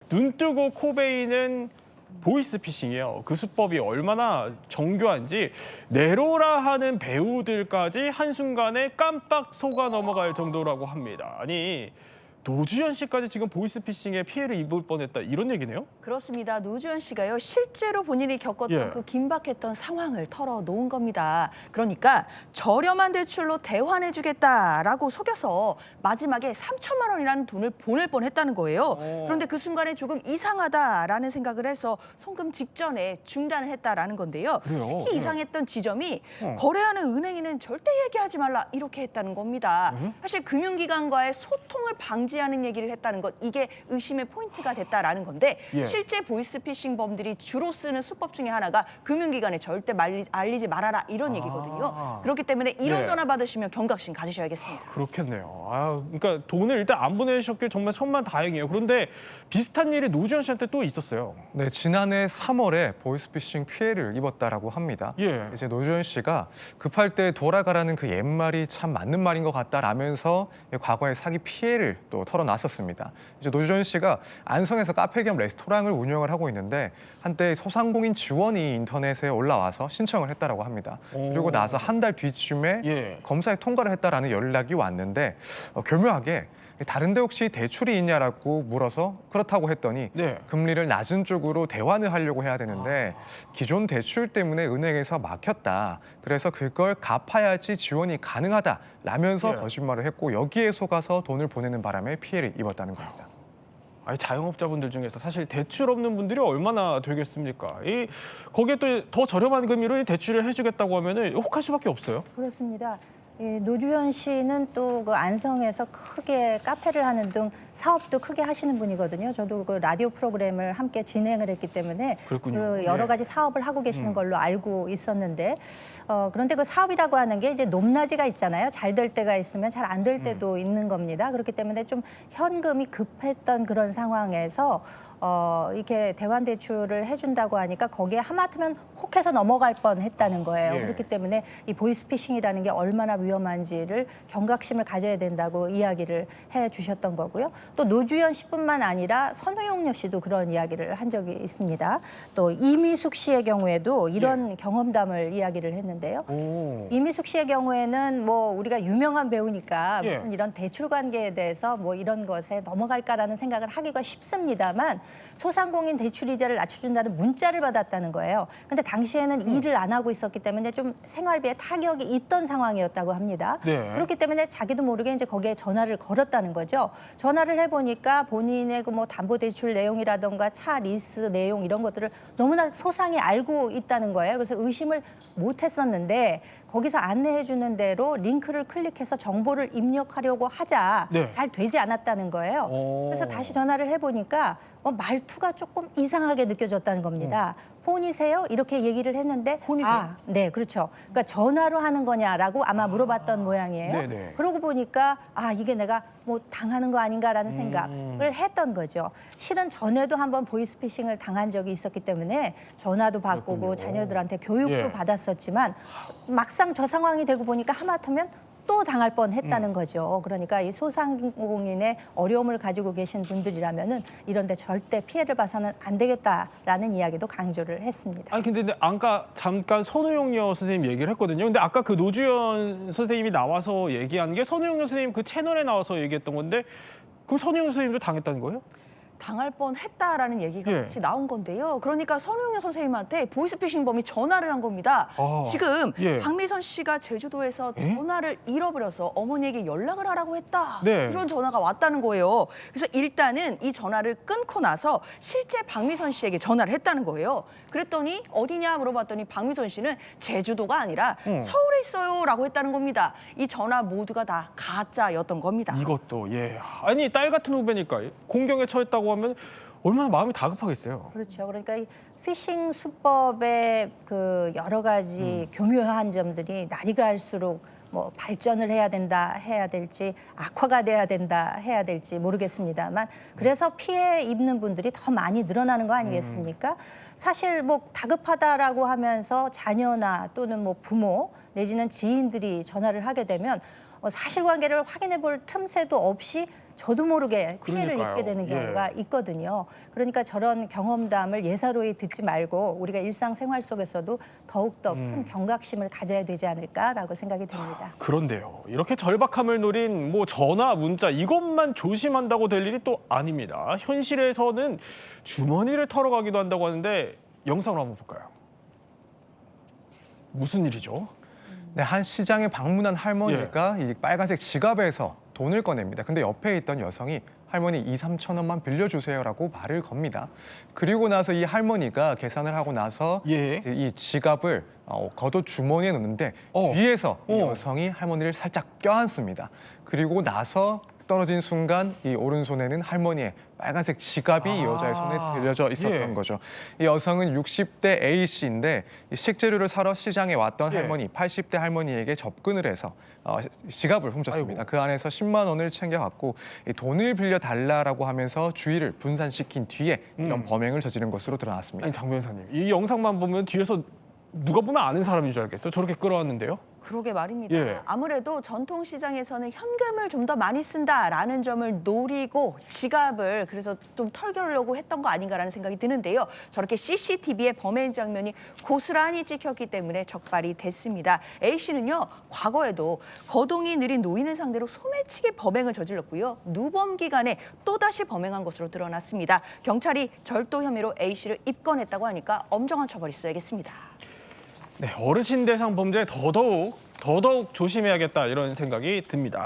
눈 뜨고 코 베이는 보이스피싱이에요. 그 수법이 얼마나 정교한지 네로라 하는 배우들까지 한순간에 깜빡 속아 넘어갈 정도라고 합니다. 아니, 노주현 씨까지 지금 보이스피싱에 피해를 입을 뻔했다 이런 얘기네요? 그렇습니다. 노주현 씨가요, 실제로 본인이 겪었던 예. 그 긴박했던 상황을 털어놓은 겁니다. 그러니까 저렴한 대출로 대환해주겠다라고 속여서 마지막에 3천만 원이라는 돈을 보낼 뻔했다는 거예요. 그런데 그 순간에 조금 이상하다라는 생각을 해서 송금 직전에 중단을 했다라는 건데요. 그래요? 특히 네. 이상했던 지점이 거래하는 은행에는 절대 얘기하지 말라 이렇게 했다는 겁니다. 사실 금융기관과의 소통을 방지하는 얘기를 했다는 것, 이게 의심의 포인트가 됐다라는 건데 예. 실제 보이스피싱범들이 주로 쓰는 수법 중에 하나가 금융기관에 절대 알리지 말아라 이런 얘기거든요. 그렇기 때문에 이런 네. 전화 받으시면 경각심 가지셔야겠습니다. 그렇겠네요. 그러니까 돈을 일단 안 보내셨길 정말 천만 다행이에요. 그런데 비슷한 일이 노주현 씨한테 또 있었어요. 네, 지난해 3월에 보이스피싱 피해를 입었다라고 합니다. 예. 이제 노주현 씨가 급할 때 돌아가라는 그 옛말이 참 맞는 말인 것 같다라면서 과거의 사기 피해를 또 털어놨었습니다. 이제 노주현 씨가 안성에서 카페 겸 레스토랑을 운영을 하고 있는데 한때 소상공인 지원이 인터넷에 올라와서 신청을 했다라고 합니다. 그리고 나서 한 달 뒤쯤에 예. 검사에 통과를 했다라는 연락이 왔는데 교묘하게 다른 데 혹시 대출이 있냐라고 물어서 그렇다고 했더니 네. 금리를 낮은 쪽으로 대환을 하려고 해야 되는데 기존 대출 때문에 은행에서 막혔다. 그래서 그걸 갚아야지 지원이 가능하다라면서 예. 거짓말을 했고 여기에 속아서 돈을 보내는 바람에 피해를 입었다는 겁니다. 아니, 자영업자분들 중에서 사실 대출 없는 분들이 얼마나 되겠습니까? 거기에 또 더 저렴한 금리로 대출을 해주겠다고 하면은 혹할 수밖에 없어요. 그렇습니다. 노주현 씨는 또 그 안성에서 크게 카페를 하는 등 사업도 크게 하시는 분이거든요. 저도 그 라디오 프로그램을 함께 진행을 했기 때문에 그렇군요. 그 여러 예. 가지 사업을 하고 계시는 걸로 알고 있었는데 그런데 그 사업이라고 하는 게 이제 높낮이가 있잖아요. 잘 될 때가 있으면 잘 안 될 때도 있는 겁니다. 그렇기 때문에 좀 현금이 급했던 그런 상황에서 이렇게 대환 대출을 해준다고 하니까 거기에 하마터면 혹해서 넘어갈 뻔했다는 거예요. 예. 그렇기 때문에 이 보이스피싱이라는 게 얼마나 위험한지를 경각심을 가져야 된다고 이야기를 해주셨던 거고요. 또 노주현 씨뿐만 아니라 선우용녀 씨도 그런 이야기를 한 적이 있습니다. 또 이미숙 씨의 경우에도 이런 경험담을 이야기를 했는데요. 이미숙 씨의 경우에는 뭐 우리가 유명한 배우니까 예. 무슨 이런 대출 관계에 대해서 뭐 이런 것에 넘어갈까라는 생각을 하기가 쉽습니다만 소상공인 대출 이자를 낮춰준다는 문자를 받았다는 거예요. 근데 당시에는 일을 안 하고 있었기 때문에 좀 생활비에 타격이 있던 상황이었다고 합니다. 네. 그렇기 때문에 자기도 모르게 이제 거기에 전화를 걸었다는 거죠. 전화를 해보니까 본인의 그 뭐 담보대출 내용이라던가 차 리스 내용 이런 것들을 너무나 소상히 알고 있다는 거예요. 그래서 의심을 못했었는데 거기서 안내해주는 대로 링크를 클릭해서 정보를 입력하려고 하자 네. 잘 되지 않았다는 거예요. 그래서 다시 전화를 해보니까 말투가 조금 이상하게 느껴졌다는 겁니다. 폰이세요? 이렇게 얘기를 했는데 폰이세요? 네, 그렇죠. 그러니까 전화로 하는 거냐라고 아마 물어봤던 모양이에요. 네네. 그러고 보니까 이게 내가 뭐 당하는 거 아닌가라는 생각을 했던 거죠. 실은 전에도 한번 보이스피싱을 당한 적이 있었기 때문에 전화도 바꾸고 그렇군요. 자녀들한테 교육도 예. 받았었지만 막상 저 상황이 되고 보니까 하마터면 또 당할 뻔했다는 거죠. 그러니까 이 소상공인의 어려움을 가지고 계신 분들이라면은 이런 데 절대 피해를 봐서는 안 되겠다라는 이야기도 강조를 했습니다. 아니 근데 아까 잠깐 선우용녀 선생님 얘기를 했거든요. 근데 아까 그 노주현 선생님이 나와서 얘기한 게 선우용녀 선생님 그 채널에 나와서 얘기했던 건데 그럼 선우용녀 선생님도 당했다는 거예요? 당할 뻔했다라는 얘기가 예. 같이 나온 건데요. 그러니까 선우용녀 선생님한테 보이스피싱범이 전화를 한 겁니다. 지금 예. 박미선 씨가 제주도에서 전화를 잃어버려서 어머니에게 연락을 하라고 했다. 네. 이런 전화가 왔다는 거예요. 그래서 일단은 이 전화를 끊고 나서 실제 박미선 씨에게 전화를 했다는 거예요. 그랬더니 어디냐 물어봤더니 박미선 씨는 제주도가 아니라 서울에 있어요 라고 했다는 겁니다. 이 전화 모두가 다 가짜였던 겁니다. 이것도 예. 아니 딸 같은 후배니까 공경에 처했다고 하면 얼마나 마음이 다급하겠어요. 그렇죠. 그러니까 이 피싱 수법의 그 여러 가지 교묘한 점들이 날이 갈수록 뭐 발전을 해야 될지 악화가 돼야 해야 될지 모르겠습니다만 그래서 피해 입는 분들이 더 많이 늘어나는 거 아니겠습니까? 사실 뭐 다급하다라고 하면서 자녀나 또는 뭐 부모 내지는 지인들이 전화를 하게 되면 사실관계를 확인해 볼 틈새도 없이 저도 모르게 피해를 그러니까요. 입게 되는 예. 경우가 있거든요. 그러니까 저런 경험담을 예사로이 듣지 말고 우리가 일상생활 속에서도 더욱더 큰 경각심을 가져야 되지 않을까라고 생각이 듭니다. 그런데요. 이렇게 절박함을 노린 뭐 전화, 문자 이것만 조심한다고 될 일이 또 아닙니다. 현실에서는 주머니를 털어가기도 한다고 하는데 영상으로 한번 볼까요? 무슨 일이죠? 네, 한 시장에 방문한 할머니가 이 빨간색 지갑에서 돈을 꺼냅니다. 근데 옆에 있던 여성이 할머니 2, 3천 원만 빌려주세요라고 말을 겁니다. 그리고 나서 이 할머니가 계산을 하고 나서 예. 이제 이 지갑을 겉옷 주머니에 넣는데 뒤에서 이 여성이 할머니를 살짝 껴안습니다. 그리고 나서 떨어진 순간 이 오른손에는 할머니의 빨간색 지갑이 이 여자의 손에 들려져 있었던 예. 거죠. 이 여성은 60대 A 씨인데 이 식재료를 사러 시장에 왔던 예. 할머니, 80대 할머니에게 접근을 해서 지갑을 훔쳤습니다. 아이고. 그 안에서 10만 원을 챙겨갔고 이 돈을 빌려달라고 하면서 주의를 분산시킨 뒤에 이런 범행을 저지른 것으로 드러났습니다. 아니 장 변호사님, 이 영상만 보면 뒤에서 누가 보면 아는 사람인 줄 알겠어요. 저렇게 끌어왔는데요. 그러게 말입니다. 예. 아무래도 전통시장에서는 현금을 좀 더 많이 쓴다라는 점을 노리고 지갑을 그래서 좀 털려고 했던 거 아닌가라는 생각이 드는데요. 저렇게 CCTV에 범행 장면이 고스란히 찍혔기 때문에 적발이 됐습니다. A씨는요, 과거에도 거동이 느린 노인을 상대로 소매치기 범행을 저질렀고요. 누범 기간에 또다시 범행한 것으로 드러났습니다. 경찰이 절도 혐의로 A씨를 입건했다고 하니까 엄정한 처벌이 있어야겠습니다. 네, 어르신 대상 범죄 더더욱 조심해야겠다 이런 생각이 듭니다.